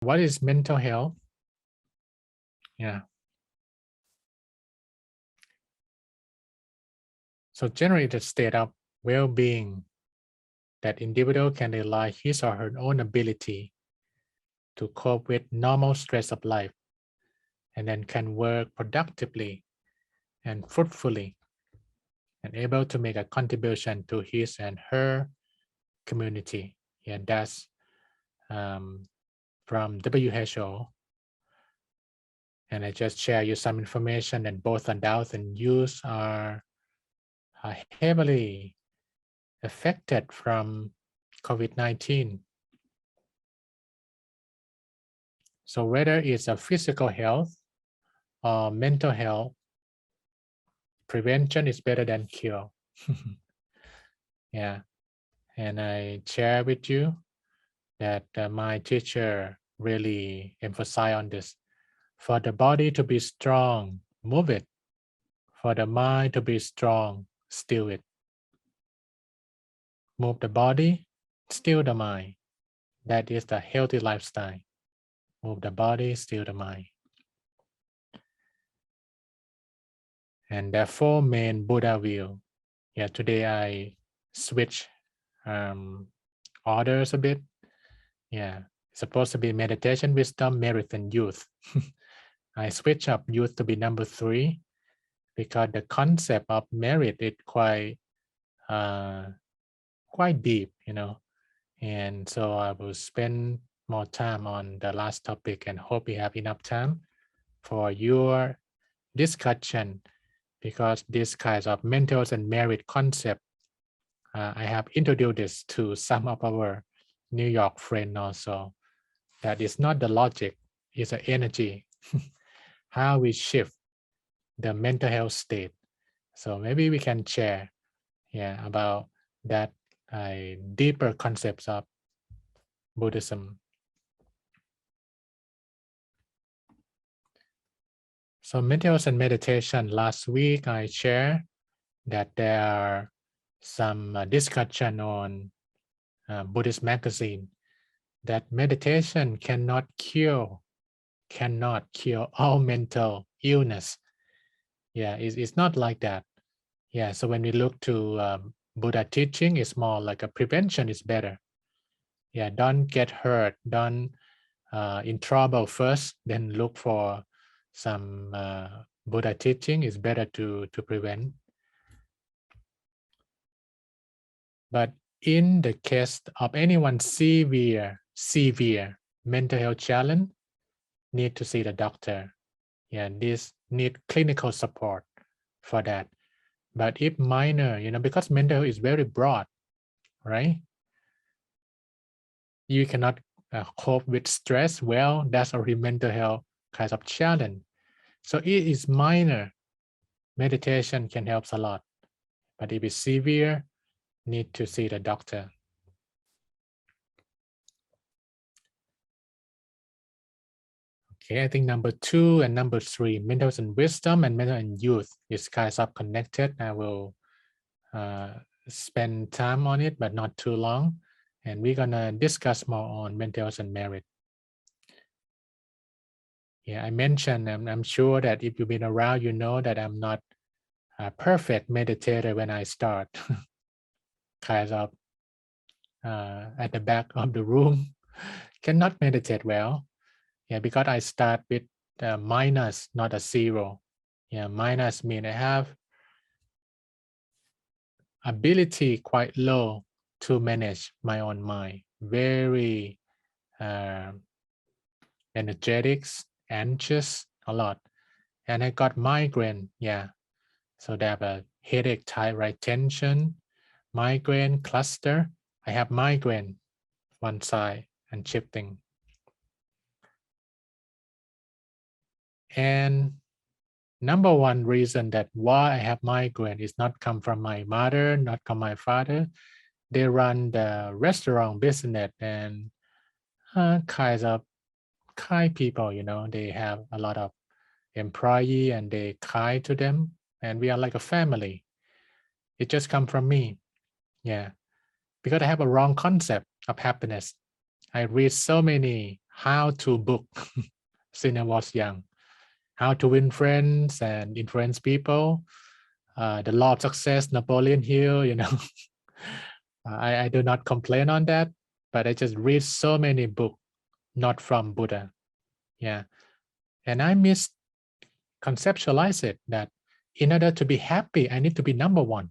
What is mental health? Yeah. So generally the state of well-being that individual can rely his or her own ability to cope with normal stress of life and then can work productively and fruitfully and able to make a contribution to his and her community. Yeah, that's from WHO. And I just share you some information that both adults and youth are heavily affected from COVID-19. So whether it's a physical health or mental health, prevention is better than cure. Yeah, and I share with you that my teacher really emphasized on this. For the body to be strong, move it. For the mind to be strong, still it. Move the body, still the mind. That is the healthy lifestyle. Move the body, still the mind. And there are four main Buddha view. Yeah, today I switch orders a bit. Yeah, it's supposed to be meditation, wisdom, merit, and youth. I switch up youth to be number 3 because the concept of merit is quite deep, and so I will spend more time on the last topic and hope we have enough time for your discussion, because this kind of mental and merit concept, I have introduced this to some of our New York friends also. That is not the logic, it's the energy, how we shift the mental health state. So maybe we can share, about that deeper concepts of Buddhism. So mental and meditation, last week I shared that there are some discussion on Buddhist magazine that meditation cannot cure all mental illness. Yeah, it's not like that. Yeah, so when we look to Buddha teaching, it's more like a prevention is better. Yeah, don't get hurt, don't in trouble first, then look for some Buddha teaching. Is better to prevent. But in the case of anyone severe mental health challenge, need to see the doctor. Yeah, this need clinical support for that. But if minor, because mental health is very broad, right? You cannot cope with stress well, that's already mental health kind of challenge. So it is minor, meditation can help a lot. But if it's severe, need to see the doctor. Okay, I think number 2 and number 3, mental and wisdom and mental and youth is kind of connected. I will spend time on it, but not too long. And we're gonna discuss more on mental and merit. Yeah, I mentioned, I'm sure that if you've been around, you know that I'm not a perfect meditator when I start. Kind of at the back of the room, cannot meditate well. Yeah, because I start with minus, not a 0. Yeah, minus mean I have ability quite low to manage my own mind. Very energetic, anxious a lot. And I got migraine. Yeah. So they have a headache type, right? Tension, migraine, cluster. I have migraine one side and shifting. And number one reason that why I have migraine is not come from my mother, not from my father. They run the restaurant business and kind people, they have a lot of employee and they kind to them, and we are like a family. It just come from me. Yeah, because I have a wrong concept of happiness. I read so many how to book since I was young, how to win friends and influence people, the law of success, Napoleon Hill, I do not complain on that, but I just read so many books, not from Buddha. Yeah. And I misconceptualize it that in order to be happy, I need to be number one,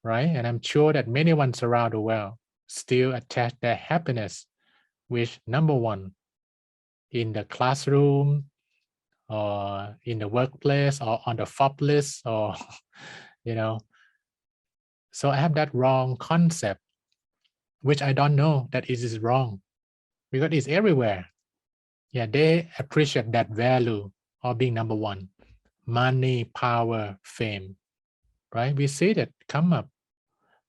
right? And I'm sure that many ones around the world still attach their happiness with number one in the classroom or in the workplace or on the FOB list or, so I have that wrong concept, which I don't know that it is wrong because it's everywhere. Yeah, they appreciate that value of being number one, money, power, fame, right? We see that come up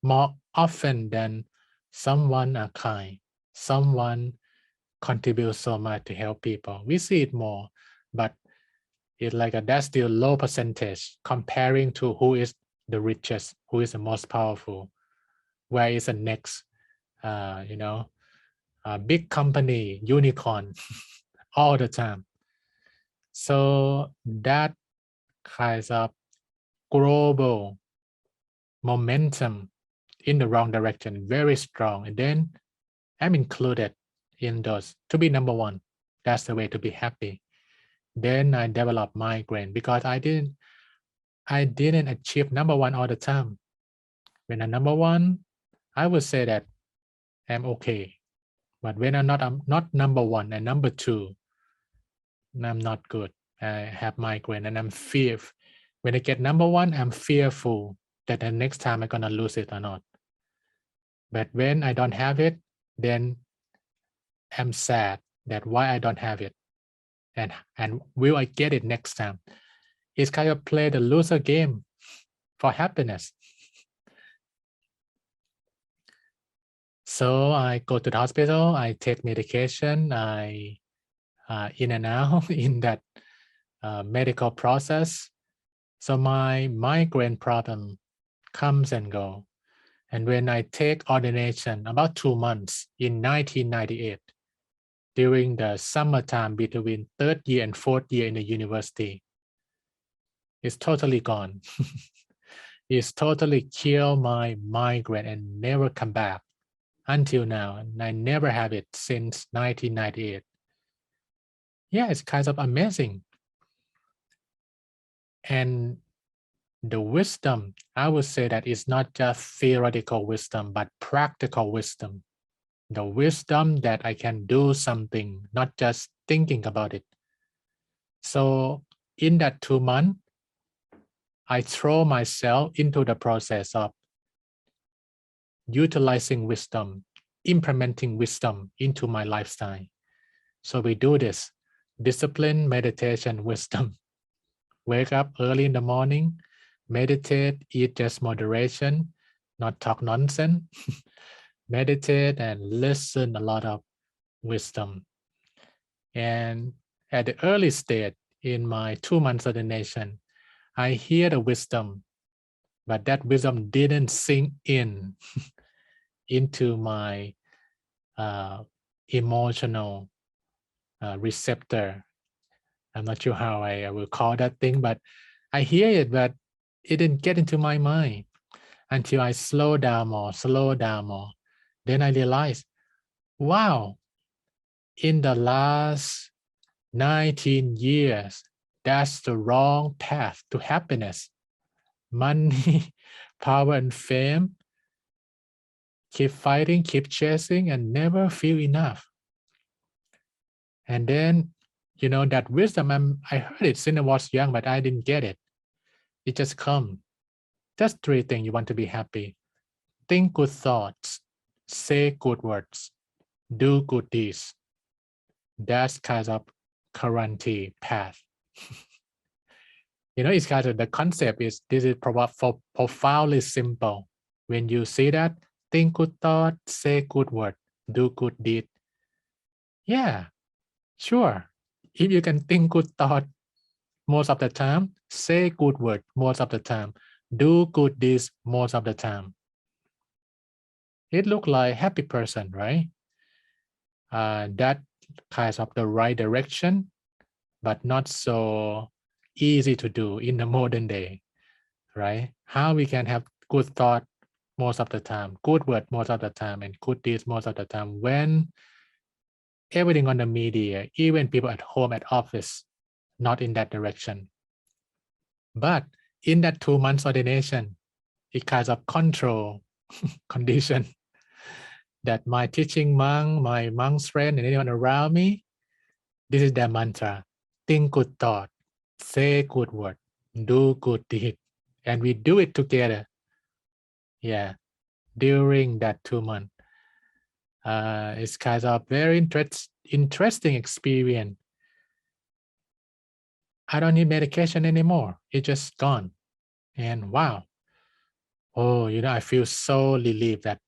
more often than someone are kind, someone contributes so much to help people. We see it more, but it's like that's still low percentage comparing to who is the richest, who is the most powerful, where is the next, big company, unicorn, all the time. So that kind of global momentum in the wrong direction, very strong. And then I'm included in those to be number one. That's the way to be happy. Then I developed migraine because I didn't achieve number one all the time. When I'm number one, I would say that I'm okay. But when I'm not number one and number two, I'm not good. I have migraine and I'm fear. When I get number one, I'm fearful that the next time I'm gonna lose it or not. But when I don't have it, then I'm sad that why I don't have it. And will I get it next time? It's kind of play the loser game for happiness. So I go to the hospital, I take medication, I in and out in that medical process. So my migraine problem comes and go. And when I take ordination about 2 months in 1998, during the summertime between third year and fourth year in the university, it's totally gone. It's totally killed my migraine and never come back until now. And I never have it since 1998. Yeah, it's kind of amazing. And the wisdom, I would say that it's not just theoretical wisdom, but practical wisdom. The wisdom that I can do something, not just thinking about it. So in that 2 months, I throw myself into the process of utilizing wisdom, implementing wisdom into my lifestyle. So we do this: discipline, meditation, wisdom. Wake up early in the morning, meditate, eat just moderation, not talk nonsense, meditate and listen a lot of wisdom. And at the early stage in my 2 months ordination, I hear the wisdom, but that wisdom didn't sink in into my emotional receptor. I'm not sure how I will call that thing, but I hear it, but it didn't get into my mind until I slow down more. Then I realized, wow, in the last 19 years, that's the wrong path to happiness. Money, power, and fame. Keep fighting, keep chasing, and never feel enough. And then, that wisdom, I heard it since I was young, but I didn't get it. It just comes. Just 3 things you want to be happy. Think good thoughts, say good words, do good deeds. That's kind of guarantee path. It's kind of the concept is this is profoundly simple. When you see that, think good thought, say good word, do good deed. Yeah, sure. If you can think good thought most of the time, say good word most of the time, do good deeds most of the time, it look like happy person, right? That kind of the right direction, but not so easy to do in the modern day, right? How we can have good thought most of the time, good word most of the time, and good deeds most of the time when everything on the media, even people at home, at office, not in that direction. But in that 2 months ordination, it kind of control condition that my teaching monk, my monk's friend, and anyone around me, this is their mantra. Think good thought, say good word, do good deed. And we do it together. Yeah, during that 2 months. It's kind of very interesting experience. I don't need medication anymore. It's just gone. And wow. Oh, I feel so relieved that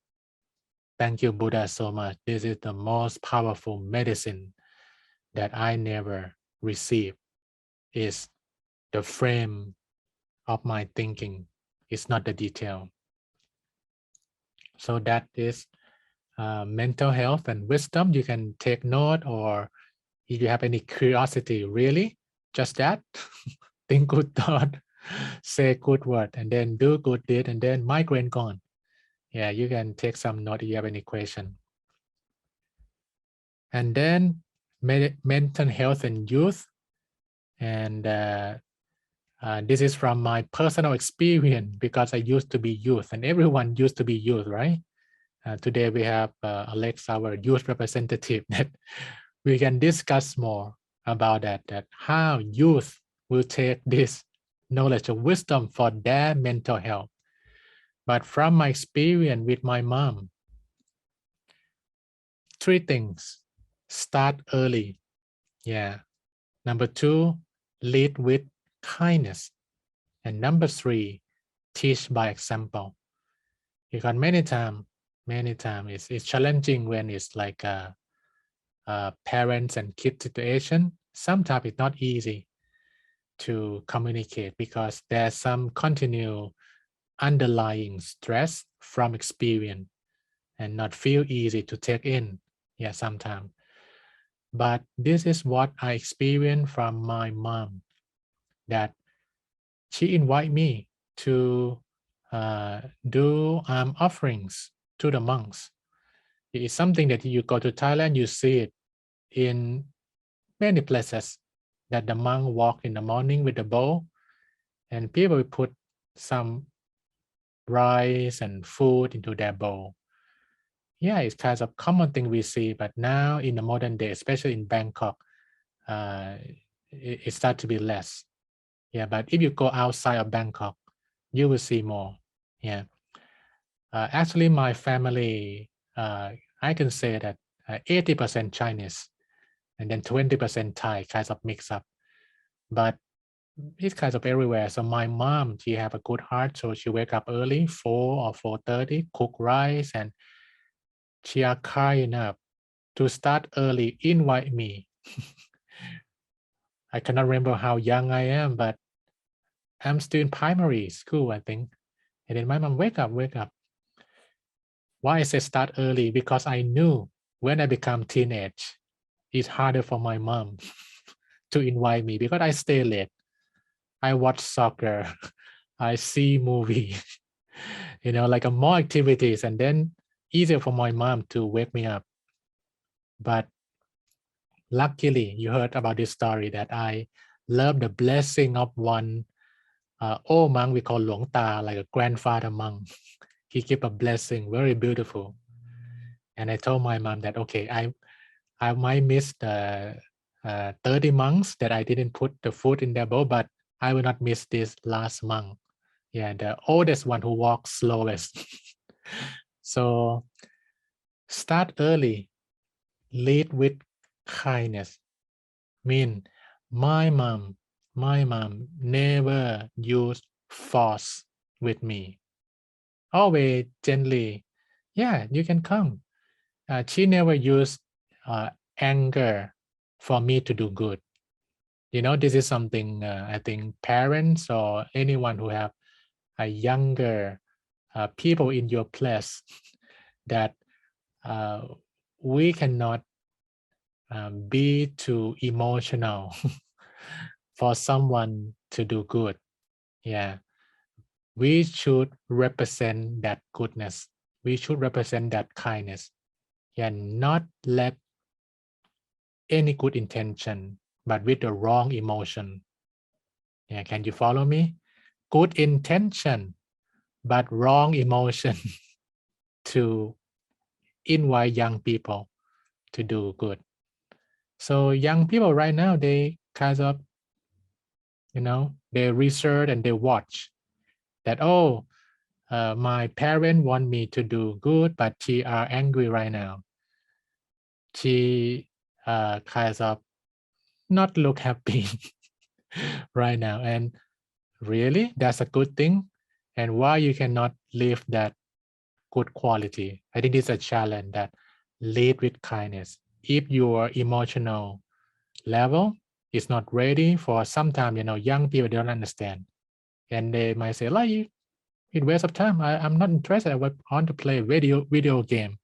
thank you, Buddha, so much. This is the most powerful medicine that I never received. Is the frame of my thinking. It's not the detail. So that is mental health and wisdom. You can take note, or if you have any curiosity, really, just that. Think good thought, say good word, and then do good deed, and then migraine gone. Yeah, you can take some note if you have any question. And then mental health and youth. And this is from my personal experience because I used to be youth, and everyone used to be youth, right? Today we have Alex, our youth representative, that we can discuss more about that how youth will take this knowledge of wisdom for their mental health. But from my experience with my mom, 3 things: start early. Yeah. Number 2, lead with kindness. And number 3, teach by example. Because many times it's challenging when it's like a parents and kid situation. Sometimes it's not easy to communicate because there's some continued underlying stress from experience and not feel easy to take in. Yeah, sometimes. But this is what I experienced from my mom, that she invited me to do offerings to the monks. It is something that you go to Thailand, you see it in many places, that the monk walk in the morning with a bowl, and people will put some rice and food into their bowl. Yeah, it's kind of common thing we see, but now in the modern day, especially in Bangkok, it starts to be less. Yeah, but if you go outside of Bangkok, you will see more. Yeah. Actually, my family, I can say that 80% Chinese and then 20% Thai, kind of mix up. But it's kind of everywhere. So my mom, she have a good heart, so she wake up early, 4 or 4:30, cook rice, and she are kind enough to start early, invite me. I cannot remember how young I am, but I'm still in primary school, I think. And then my mom, wake up, wake up. Why I say start early? Because I knew when I become teenage, it's harder for my mom to invite me because I stay late. I watch soccer, I see movie, like more activities, and then easier for my mom to wake me up. But luckily, you heard about this story that I love the blessing of one old monk we call Luang Ta, like a grandfather monk. He keep a blessing, very beautiful. And I told my mom that, okay, I might miss the 30 monks that I didn't put the food in their bowl, but I will not miss this last monk. Yeah, the oldest one who walks slowest. So start early, lead with kindness. Mean my mom never used force with me. Always gently, yeah, you can come. She never used anger for me to do good. This is something I think parents or anyone who have a younger people in your place that we cannot be too emotional for someone to do good. Yeah, we should represent that goodness. We should represent that kindness. Yeah, not let any good intention, but with the wrong emotion. Yeah, can you follow me? Good intention, but wrong emotion to invite young people to do good. So young people right now, they kind of, they research and they watch that, oh, my parent want me to do good, but she are angry right now. She kind of not look happy right now. And really, that's a good thing. And why you cannot live that good quality? I think it's a challenge that lead with kindness. If your emotional level is not ready for sometimes, young people don't understand. And they might say, like, it waste of time. I'm not interested. I want to play video game.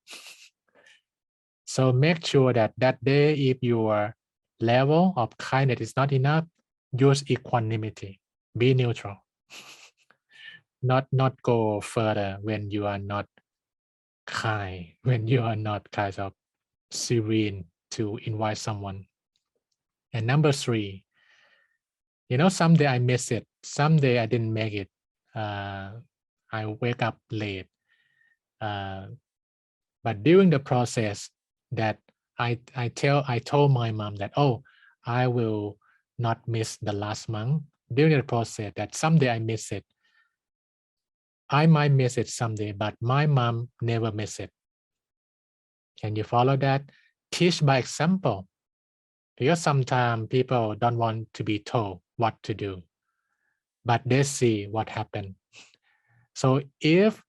So make sure that that day, if your level of kindness is not enough, use equanimity. Be neutral. Not go further when you are not kind, when you are not kind of serene to invite someone. And number 3, someday I miss it. Someday I didn't make it. I wake up late. But during the process that I told my mom that, oh, I will not miss the last month. During the process that someday I miss it. I might miss it someday, but my mom never miss it. Can you follow that? Teach by example. Because sometimes people don't want to be told what to do, but they see what happened. So if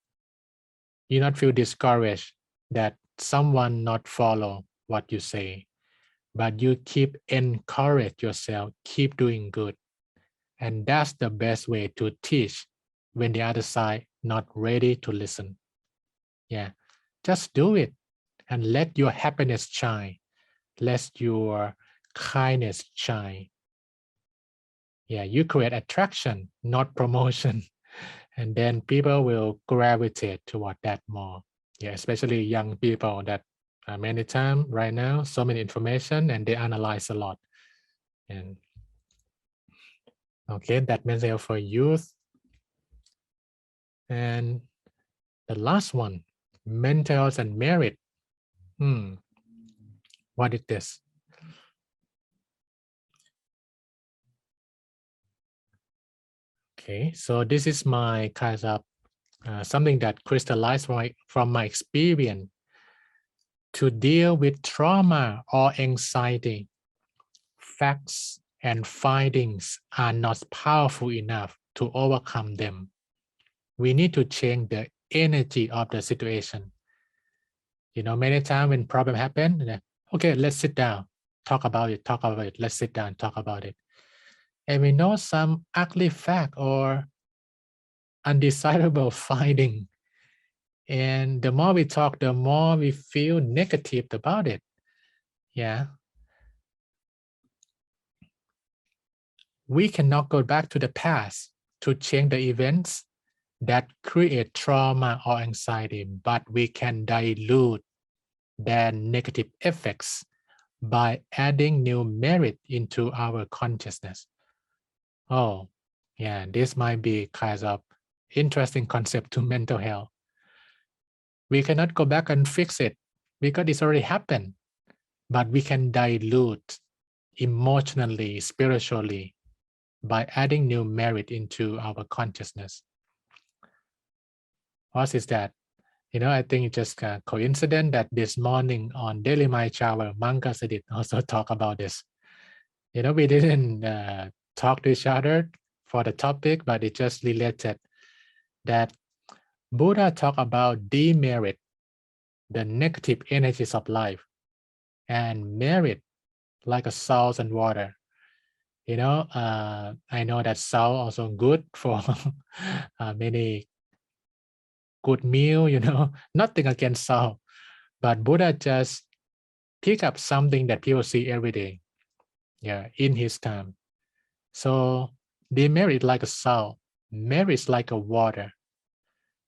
you not feel discouraged that someone not follow what you say, but you keep encourage yourself, keep doing good. And that's the best way to teach when the other side not ready to listen. Yeah, just do it and let your happiness shine. Let your kindness shine. Yeah, you create attraction, not promotion. And then people will gravitate toward that more. Yeah, especially young people that many times right now, so many information and they analyze a lot. And okay, that mental health for youth. And the last one, mental health and merit. What is this? Okay, so this is my kind of something that crystallized from my experience to deal with trauma or anxiety. Facts and findings are not powerful enough to overcome them. We need to change the energy of the situation. Many times when problem happen, okay, let's sit down, talk about it, let's sit down, talk about it. And we know some ugly fact or undesirable finding. And the more we talk, the more we feel negative about it. Yeah. We cannot go back to the past to change the events that create trauma or anxiety, but we can dilute their negative effects by adding new merit into our consciousness. Oh, yeah, this might be kind of interesting concept to mental health. We cannot go back and fix it because it's already happened, but we can dilute emotionally, spiritually by adding new merit into our consciousness. What is that? I think it's just a coincidence that this morning on Daily Mind Shower, Manka Sidit also talk about this. We didn't talk to each other for the topic, but it just related that Buddha talked about demerit, the negative energies of life, and merit, like a salt and water. I know that salt also good for many good meal, nothing against salt, but Buddha just pick up something that people see every day. Yeah, in his time. So demerit is like a salt, merit is like a water.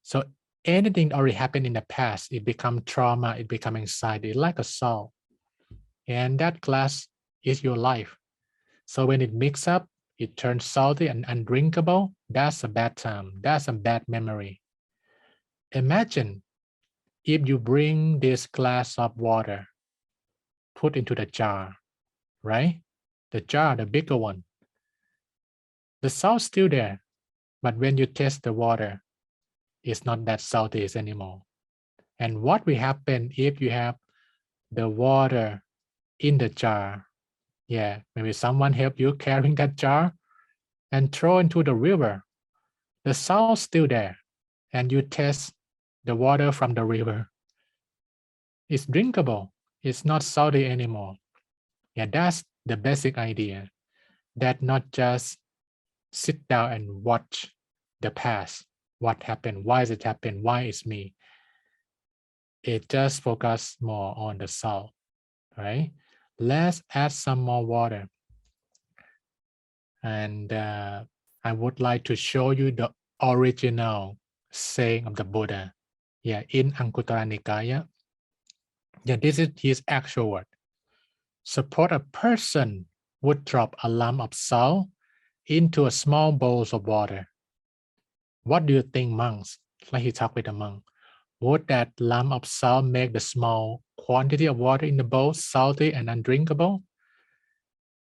So anything already happened in the past, it become trauma, it become anxiety, like a salt. And that glass is your life. So when it mix up, it turns salty and undrinkable. That's a bad time. That's a bad memory. Imagine if you bring this glass of water, put into the jar, right? The jar, the bigger one. The salt's still there, but when you taste the water, it's not that salty anymore. And what will happen if you have the water in the jar? Yeah, maybe someone help you carrying that jar and throw into the river. The salt's still there, and you taste the water from the river. It's drinkable. It's not salty anymore. Yeah, that's the basic idea. That not just sit down and watch the past. What happened? Why is it happened? Why is me? It just focus more on the salt, right? Let's add some more water. And I would like to show you the original saying of the Buddha. Yeah, in Anguttara Nikaya. Yeah, this is his actual word. Suppose a person would drop a lump of salt into a small bowl of water. What do you think, monks? Like he talked with the monk. Would that lump of salt make the small quantity of water in the bowl salty and undrinkable?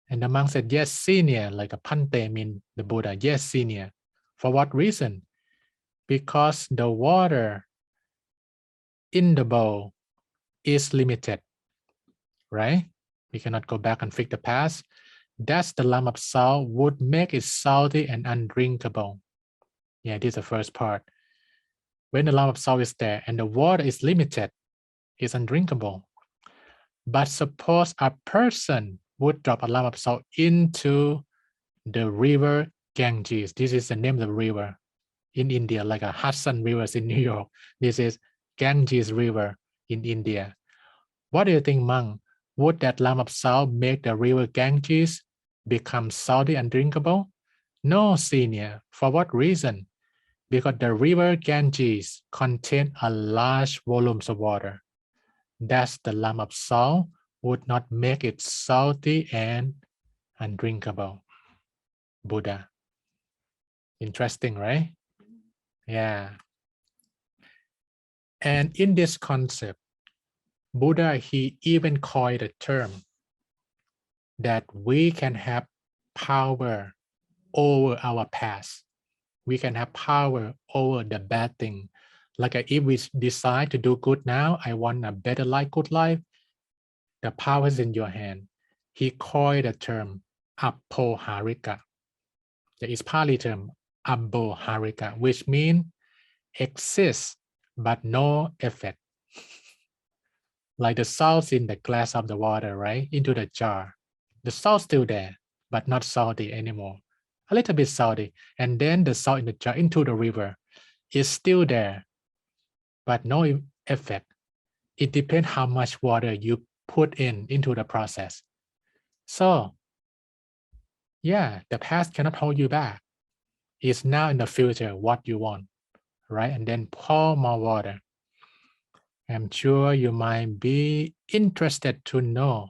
And the monk said, yes, senior, like a pante mean the Buddha. Yes, senior. For what reason? Because the water in the bowl is limited, right? We cannot go back and fix the past. That's the lump of salt would make it salty and undrinkable. Yeah, this is the first part. When the lump of salt is there and the water is limited, it's undrinkable. But suppose a person would drop a lump of salt into the river Ganges. This is the name of the river in India, like a Hudson River in New York. This is Ganges River in India. What do you think, monk? Would that lump of salt make the river Ganges become salty and drinkable? No, senior. For what reason? Because the river Ganges contains a large volumes of water. Thus, the lump of salt would not make it salty and undrinkable. Buddha. Interesting, right? Yeah. And in this concept, Buddha, he even coined a term that we can have power over our past. We can have power over the bad thing. Like if we decide to do good now, I want a better life, good life, the power is in your hand. He coined the term apoharika. There is Pali term aboharika, which means exists but no effect. Like the salt in the glass of the water, right? Into the jar. The salt's still there, but not salty anymore. A little bit salty. And then the salt in the jar into the river is still there, but no effect. It depends how much water you put into the process. So, yeah, the past cannot hold you back. It's now in the future what you want, right? And then pour more water. I'm sure you might be interested to know.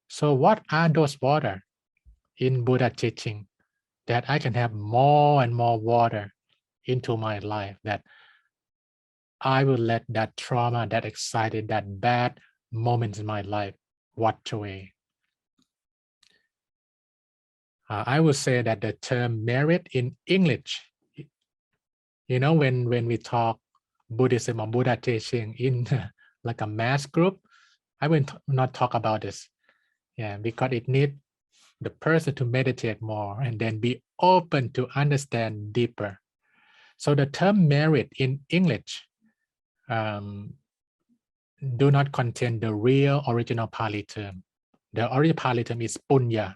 So what are those water in Buddha teaching that I can have more and more water into my life, that I will let that trauma, that excited, that bad moments in my life wash away? I would say that the term merit in English, when we talk Buddhism or Buddha teaching in like a mass group, I will not talk about this. Yeah, because it needs the person to meditate more and then be open to understand deeper. So the term merit in English do not contain the real original Pali term. The original Pali term is punya.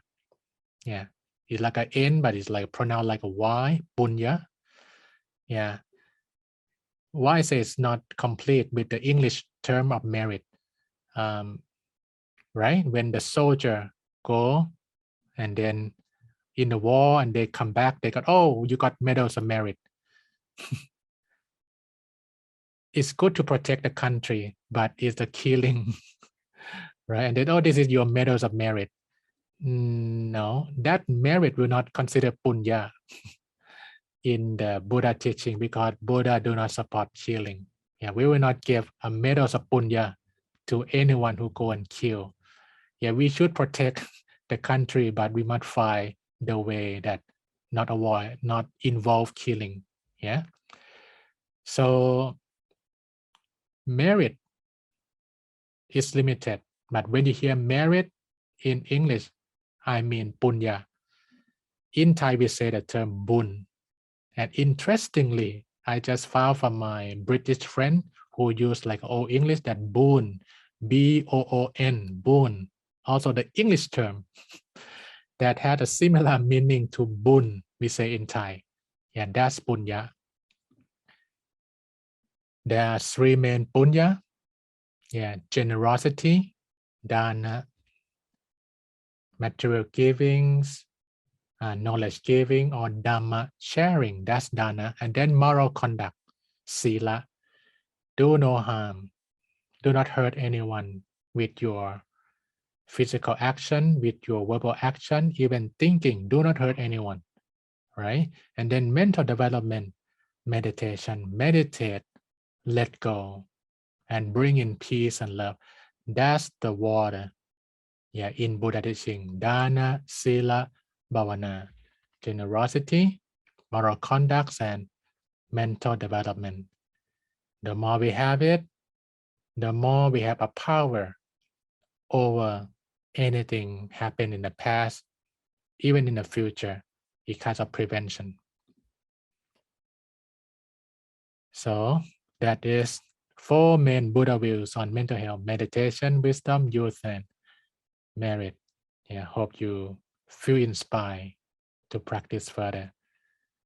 Yeah, it's like an N, but it's like pronounced like a Y, punya. Yeah. Why I say it's not complete with the English term of merit? right? When the soldier go and then in the war and they come back, they got, oh, you got medals of merit. It's good to protect the country, but it's the killing, right? And then, oh, this is your medals of merit. No, that merit will not consider punya in the Buddha teaching because Buddha do not support killing. Yeah, we will not give a medals of punya to anyone who go and kill. Yeah, we should protect the country, but we must find the way that not involve killing. Yeah. So merit is limited, but when you hear merit in English, I mean punya. In Thai, we say the term bun. And interestingly, I just found from my British friend who used like old English that boon, B-O-O-N, boon, also the English term that had a similar meaning to bun, we say in Thai. Yeah, that's punya. There are three main punya. Yeah, generosity, dana, material givings, knowledge giving, or dhamma sharing, that's dana, and then moral conduct, sila, do no harm, do not hurt anyone with your physical action, with your verbal action, even thinking, do not hurt anyone, right? And then mental development, meditation, meditate, let go, and bring in peace and love. That's the water. Yeah, in Buddha teaching, dana, sila, bhavana, generosity, moral conducts, and mental development. The more we have it, the more we have a power over anything happened in the past, even in the future, because of prevention. So that is 4 main Buddha views on mental health: meditation, wisdom, youth, and merit. Yeah, hope you feel inspired to practice further.